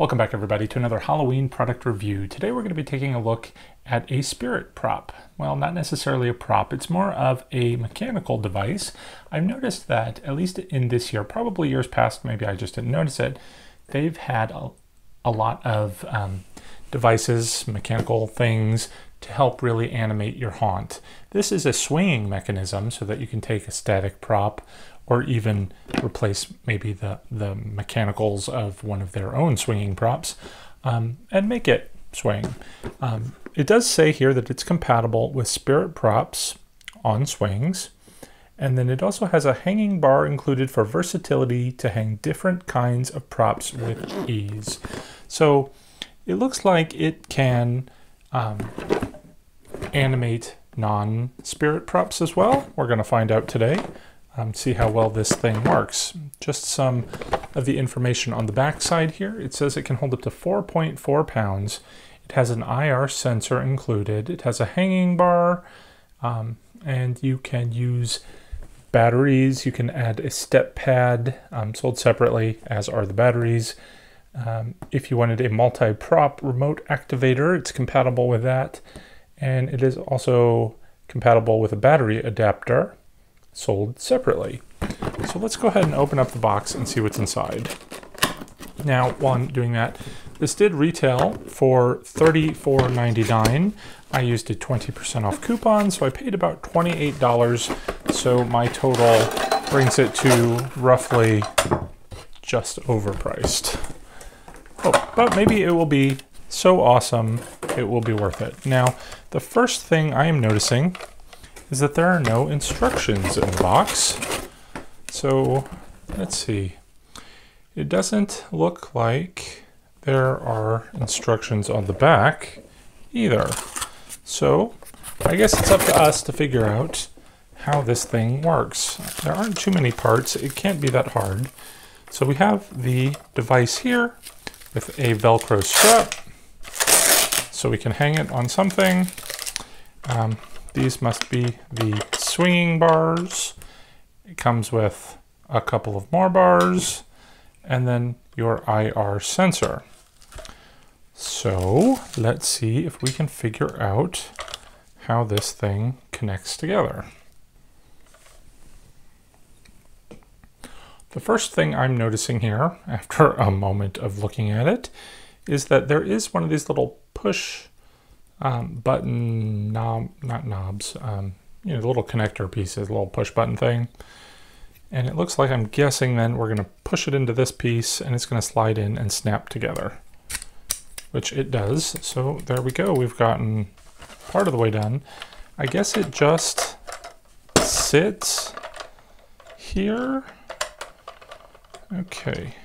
Welcome back everybody to another Halloween product review. Today we're going to be taking a look at a spirit prop. Well, not necessarily a prop, it's more of a mechanical device. I've noticed that, at least in this year, probably years past, maybe I just didn't notice it, they've had a lot of devices, mechanical things, to help really animate your haunt. This is a swinging mechanism so that you can take a static prop or even replace maybe the mechanicals of one of their own swinging props and make it swing. It does say here that it's compatible with spirit props on swings, and then it also has a hanging bar included for versatility to hang different kinds of props with ease. So it looks like it can animate non-spirit props as well. We're going to find out today. See how well this thing works. Just some of the information on the back side here. It says it can hold up to 4.4 pounds. It has an IR sensor included. It has a hanging bar, and you can use batteries. You can add a step pad, sold separately, as are the batteries. If you wanted a multi-prop remote activator, it's compatible with that. And it is also compatible with a battery adapter, sold separately. So let's go ahead and open up the box and see what's inside. Now, while I'm doing that, this did retail for $34.99. I used a 20% off coupon, so I paid about $28. So my total brings it to roughly just overpriced. Oh, but maybe it will be so awesome, it will be worth it. Now, the first thing I am noticing is that there are no instructions in the box. So let's see. It doesn't look like there are instructions on the back either. So I guess it's up to us to figure out how this thing works. There aren't too many parts. It can't be that hard. So we have the device here with a Velcro strap, so we can hang it on something. These must be the swinging bars. It comes with a couple of more bars and then your IR sensor. So let's see if we can figure out how this thing connects together. The first thing I'm noticing here, after a moment of looking at it, is that there is one of these little push button not knobs, you know, the little connector pieces, little push button thing. And it looks like, I'm guessing then we're going to push it into this piece and it's going to slide in and snap together, which it does. So there we go. We've gotten part of the way done. I guess it just sits here. Okay.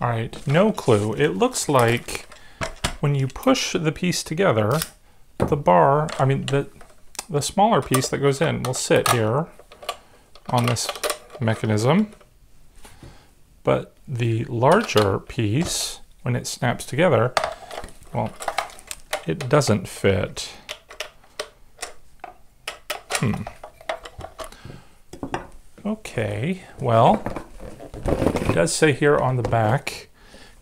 All right, no clue. It looks like when you push the piece together, the bar, I mean the smaller piece that goes in will sit here on this mechanism, but the larger piece, when it snaps together, well, it doesn't fit. Okay, well, it does say here on the back,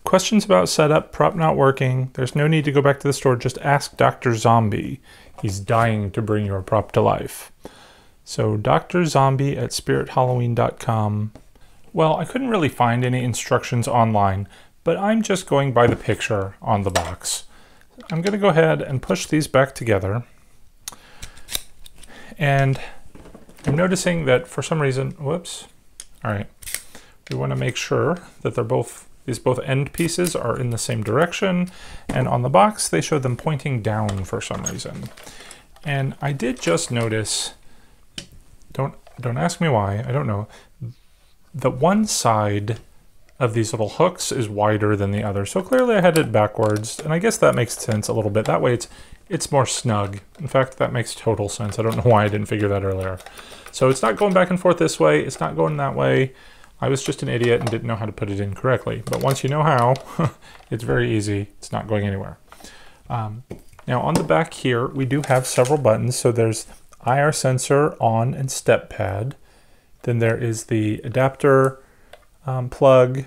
questions about setup, prop not working. There's no need to go back to the store. Just ask Dr. Zombie. He's dying to bring your prop to life. So Dr. Zombie at spirithalloween.com. Well, I couldn't really find any instructions online, but I'm just going by the picture on the box. I'm going to go ahead and push these back together. And I'm noticing that for some reason, whoops. All right. We want to make sure that these both end pieces are in the same direction, and on the box they show them pointing down for some reason. And I did just notice, don't ask me why, I don't know, that one side of these little hooks is wider than the other. So clearly I had it backwards, and I guess that makes sense a little bit. That way it's more snug. In fact, that makes total sense. I don't know why I didn't figure that earlier. So it's not going back and forth this way, it's not going that way. I was just an idiot and didn't know how to put it in correctly. But once you know how, it's very easy. It's not going anywhere. Now on the back here, we do have several buttons. So there's IR sensor on and step pad. Then there is the adapter plug.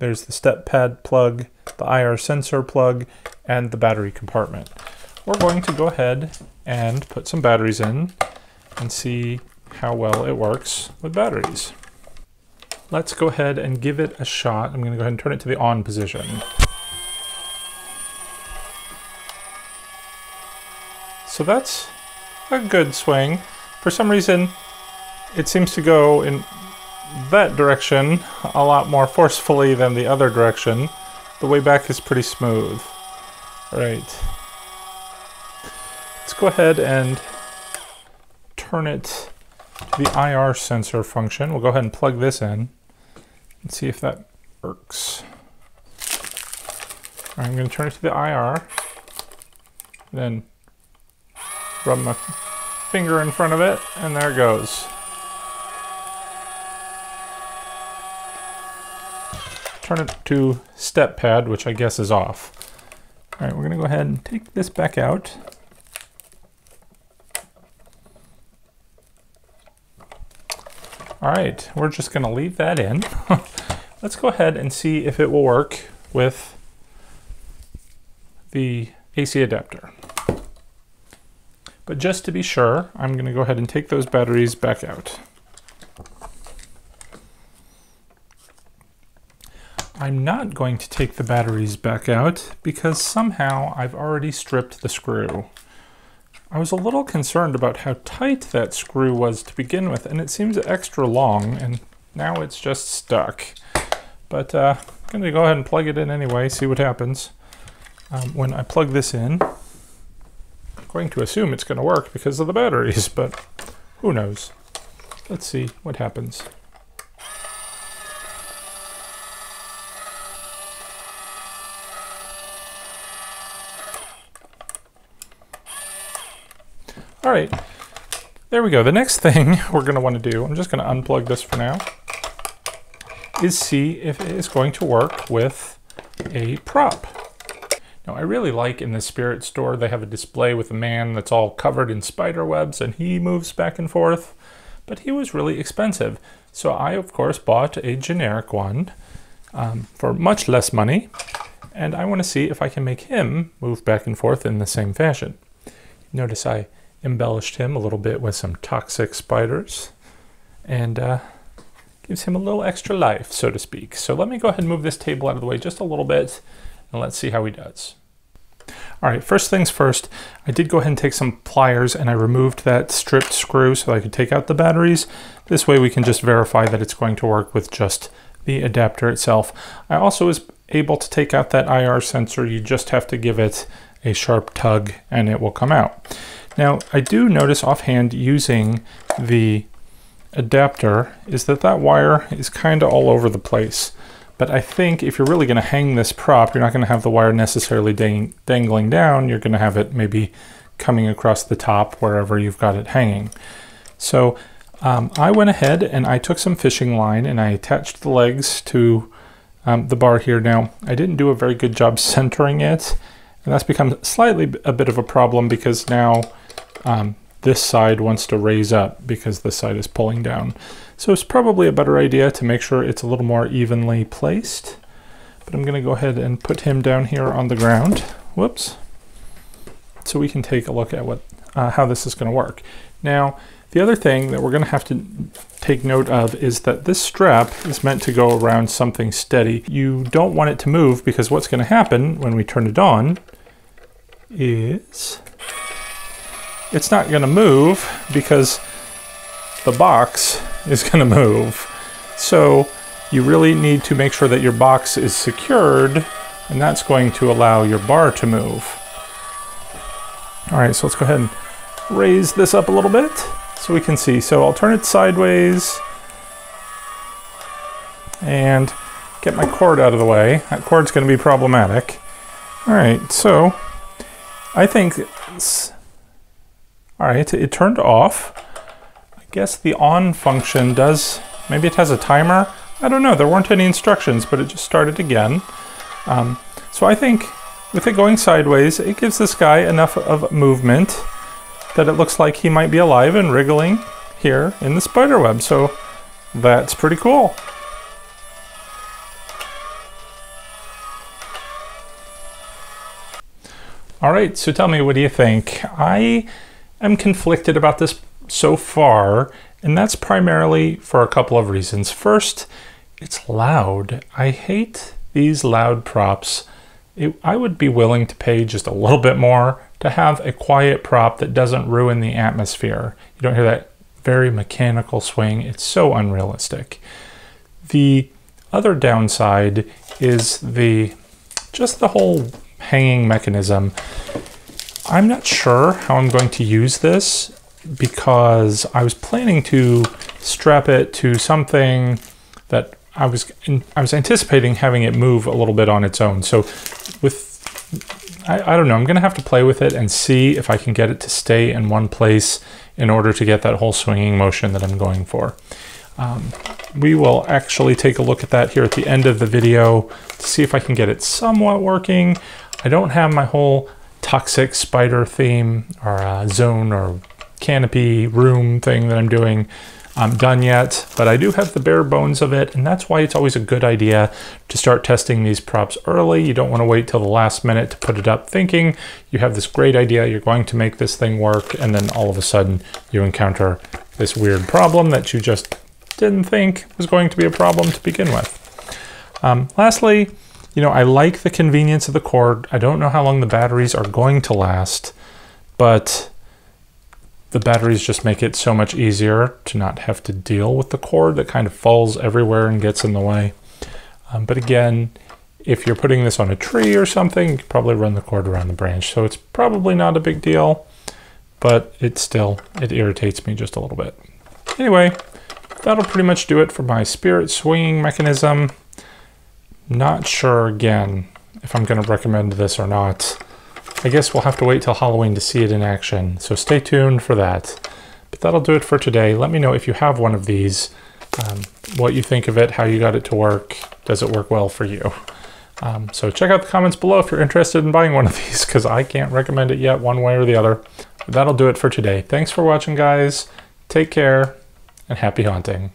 There's the step pad plug, the IR sensor plug, and the battery compartment. We're going to go ahead and put some batteries in and see how well it works with batteries. Let's go ahead and give it a shot. I'm going to go ahead and turn it to the on position. So that's a good swing. For some reason, it seems to go in that direction a lot more forcefully than the other direction. The way back is pretty smooth. All right. Let's go ahead and turn it to the IR sensor function. We'll go ahead and plug this in and see if that works. All right, I'm going to turn it to the IR, then rub my finger in front of it, and there it goes. Turn it to step pad, which I guess is off. All right, we're going to go ahead and take this back out. All right, we're just going to leave that in. Let's go ahead and see if it will work with the AC adapter. But just to be sure, I'm going to go ahead and take those batteries back out. I'm not going to take the batteries back out because somehow I've already stripped the screw. I was a little concerned about how tight that screw was to begin with, and it seems extra long, and now it's just stuck. But I'm going to go ahead and plug it in anyway, see what happens. When I plug this in, I'm going to assume it's going to work because of the batteries, but who knows? Let's see what happens. All right, there we go. The next thing we're going to want to do, I'm just going to unplug this for now, is see if it is going to work with a prop. Now, I really like in the spirit store, they have a display with a man that's all covered in spider webs and he moves back and forth, but he was really expensive. So I, of course, bought a generic one for much less money, and I want to see if I can make him move back and forth in the same fashion. Notice I embellished him a little bit with some toxic spiders and gives him a little extra life, so to speak. So let me go ahead and move this table out of the way just a little bit and let's see how he does. All right, first things first, I did go ahead and take some pliers and I removed that stripped screw so I could take out the batteries. This way we can just verify that it's going to work with just the adapter itself. I also was able to take out that IR sensor. You just have to give it a sharp tug and it will come out. Now, I do notice offhand using the adapter is that wire is kind of all over the place. But I think if you're really going to hang this prop, you're not going to have the wire necessarily dangling down. You're going to have it maybe coming across the top wherever you've got it hanging. So I went ahead and I took some fishing line and I attached the legs to the bar here. Now, I didn't do a very good job centering it, and that's become slightly a bit of a problem because now this side wants to raise up because this side is pulling down. So it's probably a better idea to make sure it's a little more evenly placed. But I'm going to go ahead and put him down here on the ground. Whoops. So we can take a look at how this is going to work. Now, the other thing that we're going to have to take note of is that this strap is meant to go around something steady. You don't want it to move because what's going to happen when we turn it on is it's not going to move because the box is going to move. So you really need to make sure that your box is secured, and that's going to allow your bar to move. All right, so let's go ahead and raise this up a little bit so we can see. So I'll turn it sideways and get my cord out of the way. That cord's going to be problematic. All right, so I think all right, it turned off. I guess the on function does, maybe it has a timer. I don't know, there weren't any instructions, but it just started again. So I think with it going sideways, it gives this guy enough of movement that it looks like he might be alive and wriggling here in the spider web. So that's pretty cool. All right, so tell me, what do you think? I am conflicted about this so far, and that's primarily for a couple of reasons. First, it's loud. I hate these loud props. I would be willing to pay just a little bit more to have a quiet prop that doesn't ruin the atmosphere. You don't hear that very mechanical swing. It's so unrealistic. The other downside is just the whole hanging mechanism. I'm not sure how I'm going to use this because I was planning to strap it to something that I was anticipating having it move a little bit on its own. So I don't know, I'm gonna have to play with it and see if I can get it to stay in one place in order to get that whole swinging motion that I'm going for. We will actually take a look at that here at the end of the video to see if I can get it somewhat working. I don't have my whole toxic spider theme or zone or canopy room thing that I'm doing done yet, but I do have the bare bones of it, and that's why it's always a good idea to start testing these props early. You don't want to wait till the last minute to put it up thinking you have this great idea, you're going to make this thing work, and then all of a sudden you encounter this weird problem that you just didn't think was going to be a problem to begin with. Lastly, you know, I like the convenience of the cord. I don't know how long the batteries are going to last, but the batteries just make it so much easier to not have to deal with the cord that kind of falls everywhere and gets in the way. But again, if you're putting this on a tree or something, you could probably run the cord around the branch. So it's probably not a big deal, but it irritates me just a little bit. Anyway, that'll pretty much do it for my spirit swinging mechanism. Not sure, again, if I'm going to recommend this or not. I guess we'll have to wait till Halloween to see it in action, so stay tuned for that. But that'll do it for today. Let me know if you have one of these, what you think of it, how you got it to work. Does it work well for you? So check out the comments below if you're interested in buying one of these, because I can't recommend it yet one way or the other. But that'll do it for today. Thanks for watching, guys. Take care, and happy haunting.